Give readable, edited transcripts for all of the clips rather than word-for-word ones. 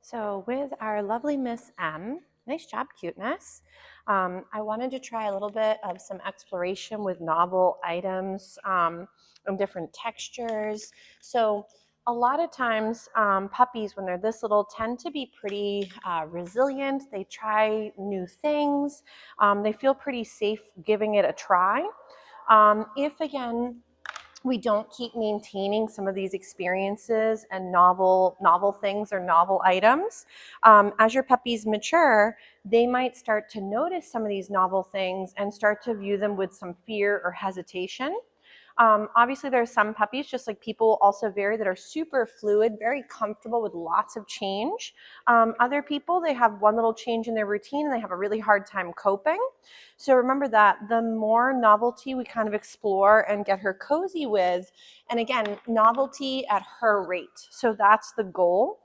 So with our lovely Miss M, nice job, cuteness. I wanted to try a little bit of some exploration with novel items and different textures. So a lot of times puppies, when they're this little, tend to be pretty resilient. They try new things. They feel pretty safe giving it a try. If again, we don't keep maintaining some of these experiences and novel things or novel items. As your puppies mature, they might start to notice some of these novel things and start to view them with some fear or hesitation. Obviously, there are some puppies, just like people also vary, that are super fluid, very comfortable with lots of change. Other people, they have one little change in their routine and they have a really hard time coping. So remember that the more novelty we kind of explore and get her cozy with, and again, novelty at her rate. So that's the goal.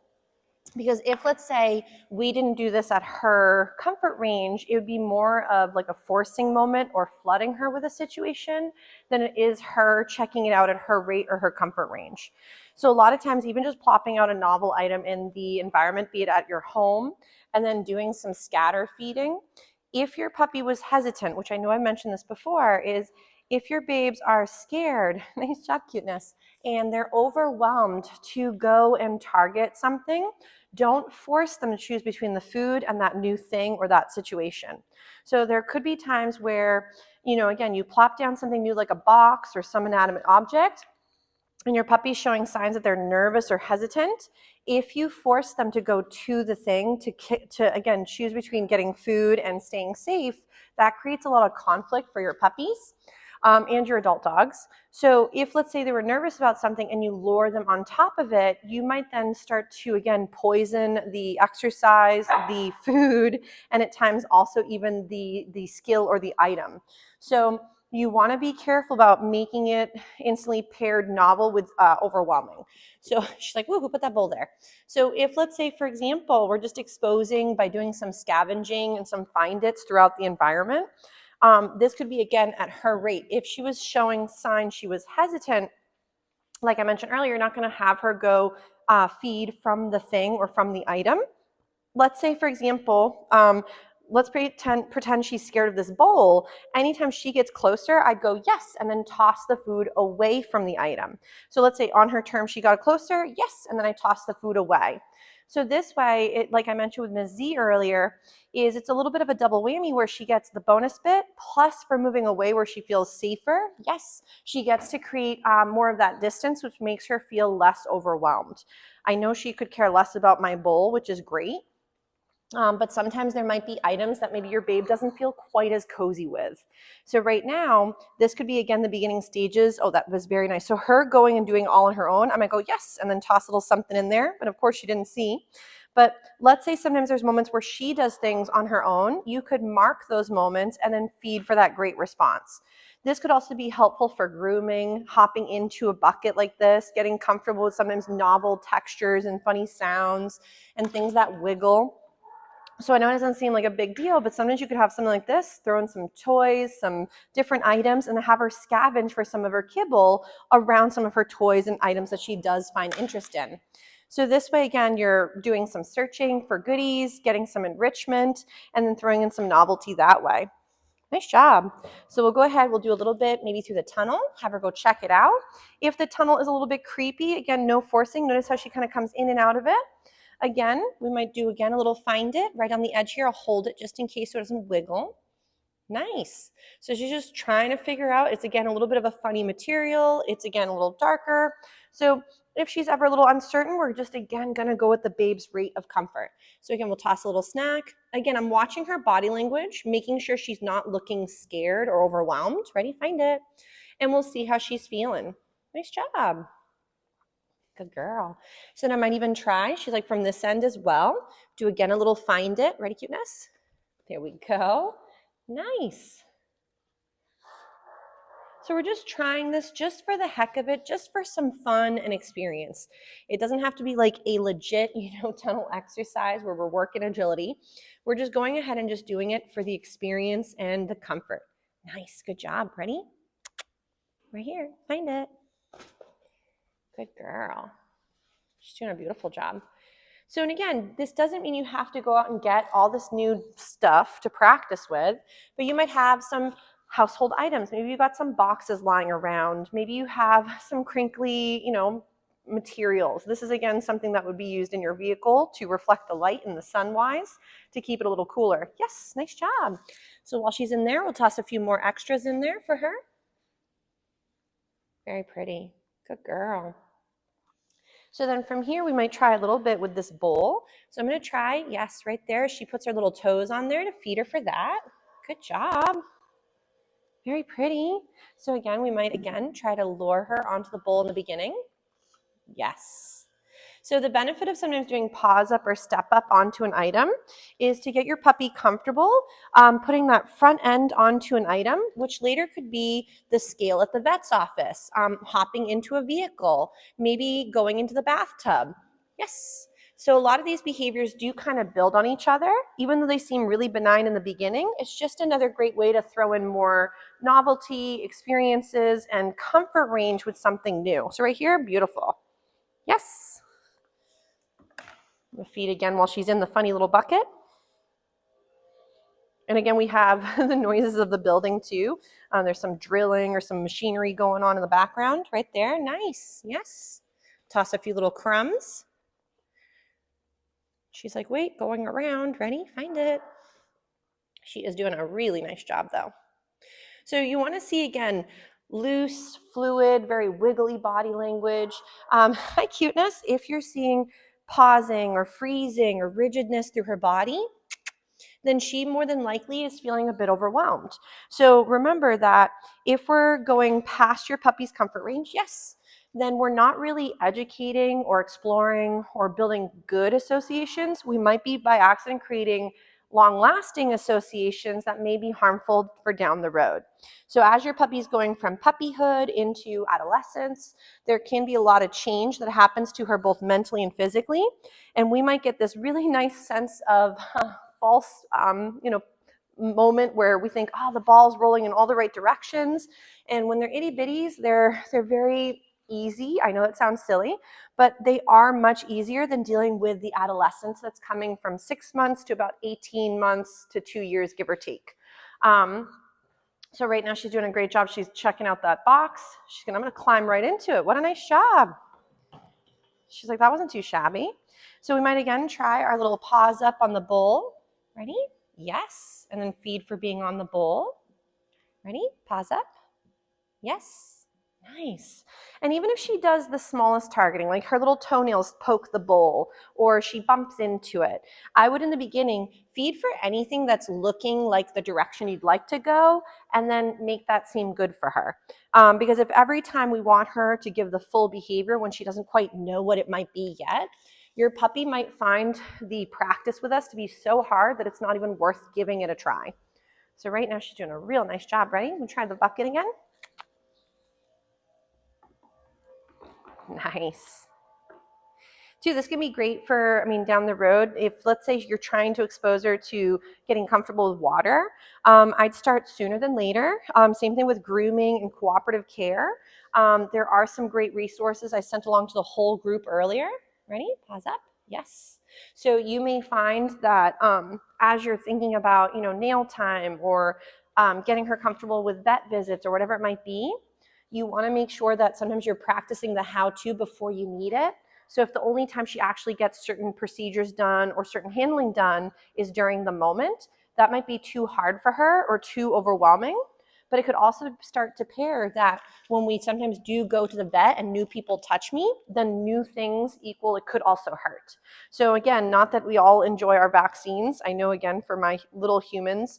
Because if, let's say, we didn't do this at her comfort range, it would be more of like a forcing moment or flooding her with a situation than it is her checking it out at her rate or her comfort range. So a lot of times, even just plopping out a novel item in the environment, be it at your home, and then doing some scatter feeding. If your puppy was hesitant, which I know I mentioned this before, is if your babes are scared, nice job, cuteness, and they're overwhelmed to go and target something, don't force them to choose between the food and that new thing or that situation. So there could be times where, again, you plop down something new like a box or some inanimate object, and your puppy's showing signs that they're nervous or hesitant. If you force them to go to the thing to again, choose between getting food and staying safe, that creates a lot of conflict for your puppies. And your adult dogs. So if, let's say, they were nervous about something and you lure them on top of it, you might then start to, again, poison the exercise, the food, and at times also even the skill or the item. So you want to be careful about making it instantly paired novel with overwhelming. So she's like, woo, who put that bowl there? So if, let's say, for example, we're just exposing by doing some scavenging and some find its throughout the environment, this could be, again, at her rate. If she was showing signs she was hesitant, like I mentioned earlier, you're not going to have her go feed from the thing or from the item. Let's say, for example, let's pretend she's scared of this bowl. Anytime she gets closer, I'd go, yes, and then toss the food away from the item. So let's say on her term, she got closer, yes, and then I toss the food away. So this way, like I mentioned with Ms. Z earlier, it's a little bit of a double whammy where she gets the bonus bit, plus for moving away where she feels safer, yes, she gets to create more of that distance, which makes her feel less overwhelmed. I know she could care less about my bowl, which is great. But sometimes there might be items that maybe your babe doesn't feel quite as cozy with. So right now, this could be, again, the beginning stages. Oh, that was very nice. So her going and doing all on her own, I might go, yes, and then toss a little something in there. But of course, she didn't see. But let's say sometimes there's moments where she does things on her own. You could mark those moments and then feed for that great response. This could also be helpful for grooming, hopping into a bucket like this, getting comfortable with sometimes novel textures and funny sounds and things that wiggle. So I know it doesn't seem like a big deal, but sometimes you could have something like this, throw in some toys, some different items, and have her scavenge for some of her kibble around some of her toys and items that she does find interest in. So this way, again, you're doing some searching for goodies, getting some enrichment, and then throwing in some novelty that way. Nice job. So we'll go ahead, we'll do a little bit maybe through the tunnel, have her go check it out. If the tunnel is a little bit creepy, again, no forcing. Notice how she kind of comes in and out of it. Again, we might do, again, a little find it right on the edge here. I'll hold it just in case so it doesn't wiggle. Nice. So she's just trying to figure out, it's, again, a little bit of a funny material. It's, again, a little darker. So if she's ever a little uncertain, we're just, again, going to go with the babe's rate of comfort. So again, we'll toss a little snack. Again, I'm watching her body language, making sure she's not looking scared or overwhelmed. Ready? Find it. And we'll see how she's feeling. Nice job. Good girl. So then I might even try, she's like from this end as well. Do, again, a little find it. Ready, cuteness? There we go. Nice. So we're just trying this just for the heck of it, just for some fun and experience. It doesn't have to be like a legit, tunnel exercise where we're working agility. We're just going ahead and just doing it for the experience and the comfort. Nice. Good job. Ready? Right here. Find it. Good girl. She's doing a beautiful job. So, and again, this doesn't mean you have to go out and get all this new stuff to practice with, but you might have some household items. Maybe you got some boxes lying around. Maybe you have some crinkly, materials. This is again something that would be used in your vehicle to reflect the light and the sun-wise to keep it a little cooler. Yes, nice job. So while she's in there, we'll toss a few more extras in there for her. Very pretty. Good girl. So then from here, we might try a little bit with this bowl. So I'm going to try, yes, right there. She puts her little toes on there to feed her for that. Good job. Very pretty. So again, we might again try to lure her onto the bowl in the beginning. Yes. So the benefit of sometimes doing paws up or step up onto an item is to get your puppy comfortable putting that front end onto an item, which later could be the scale at the vet's office, hopping into a vehicle, maybe going into the bathtub. Yes. So a lot of these behaviors do kind of build on each other, even though they seem really benign in the beginning. It's just another great way to throw in more novelty, experiences, and comfort range with something new. So right here, beautiful. Yes. The feed again while she's in the funny little bucket. And again, we have the noises of the building too. There's some drilling or some machinery going on in the background right there. Nice, yes. Toss a few little crumbs. She's like, wait, going around, ready, find it. She is doing a really nice job though. So you want to see again, loose, fluid, very wiggly body language. Hi, cuteness. If you're seeing pausing or freezing or rigidness through her body, then she more than likely is feeling a bit overwhelmed. So remember that if we're going past your puppy's comfort range, yes, then we're not really educating or exploring or building good associations. We might be by accident creating long-lasting associations that may be harmful for down the road. So as your puppy's going from puppyhood into adolescence, there can be a lot of change that happens to her both mentally and physically, and we might get this really nice sense of false, moment where we think, oh, the ball's rolling in all the right directions, and when they're itty bitties, they're very easy. I know it sounds silly, but they are much easier than dealing with the adolescence that's coming from 6 months to about 18 months to 2 years, give or take. So right now she's doing a great job. She's checking out that box. I'm going to climb right into it. What a nice job. She's like, that wasn't too shabby. So we might again try our little paws up on the bowl. Ready? Yes. And then feed for being on the bowl. Ready? Paws up. Yes. Nice. And even if she does the smallest targeting, like her little toenails poke the bowl or she bumps into it, I would in the beginning feed for anything that's looking like the direction you'd like to go and then make that seem good for her. Because if every time we want her to give the full behavior when she doesn't quite know what it might be yet, your puppy might find the practice with us to be so hard that it's not even worth giving it a try. So right now she's doing a real nice job. Ready? We'll try the bucket again. Nice. Too, this can be great for, down the road, if let's say you're trying to expose her to getting comfortable with water, I'd start sooner than later. Same thing with grooming and cooperative care. There are some great resources I sent along to the whole group earlier. Ready? Pause up. Yes. So you may find that as you're thinking about, nail time or getting her comfortable with vet visits or whatever it might be, you want to make sure that sometimes you're practicing the how-to before you need it. So if the only time she actually gets certain procedures done or certain handling done is during the moment, that might be too hard for her or too overwhelming. But it could also start to pair that when we sometimes do go to the vet and new people touch me, then new things equal it could also hurt. So again, not that we all enjoy our vaccines. I know again for my little humans,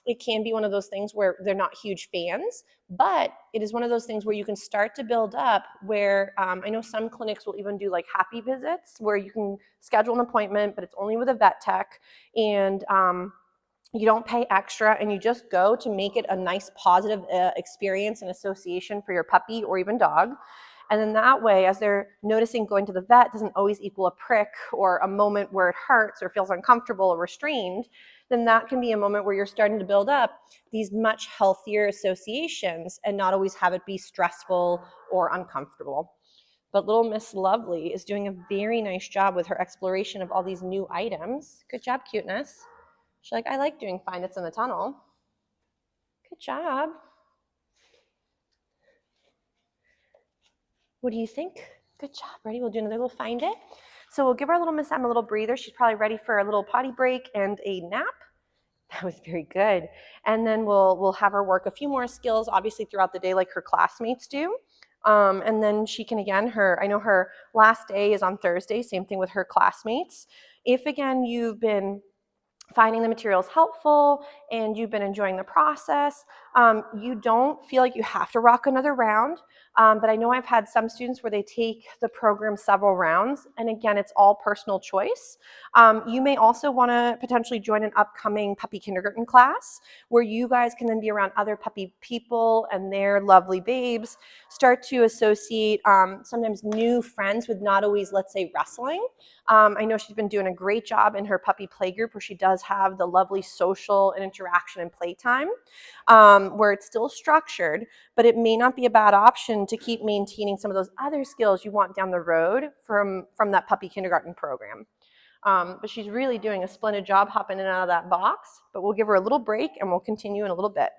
it can be one of those things where they're not huge fans, but it is one of those things where you can start to build up where I know some clinics will even do like happy visits where you can schedule an appointment, but it's only with a vet tech and you don't pay extra and you just go to make it a nice positive experience and association for your puppy or even dog. And then that way, as they're noticing going to the vet doesn't always equal a prick or a moment where it hurts or feels uncomfortable or restrained, then that can be a moment where you're starting to build up these much healthier associations and not always have it be stressful or uncomfortable. But little Miss Lovely is doing a very nice job with her exploration of all these new items. Good job, Cuteness. She's like, I like doing Find It's in the Tunnel. Good job. What do you think? Good job. Ready? We'll do another little Find It. So we'll give our little Miss Em a little breather. She's probably ready for a little potty break and a nap. That was very good. And then we'll have her work a few more skills, obviously throughout the day, like her classmates do. And then she can, again, I know her last day is on Thursday, same thing with her classmates. If, again, you've been finding the materials helpful and you've been enjoying the process, you don't feel like you have to rock another round. But I know I've had some students where they take the program several rounds, and again, it's all personal choice. You may also want to potentially join an upcoming puppy kindergarten class where you guys can then be around other puppy people and their lovely babes, start to associate sometimes new friends with not always, let's say, wrestling. I know she's been doing a great job in her puppy play group where she does have the lovely social and interaction and playtime, where it's still structured, but it may not be a bad option to keep maintaining some of those other skills you want down the road from that puppy kindergarten program. But she's really doing a splendid job hopping in and out of that box, but we'll give her a little break and we'll continue in a little bit.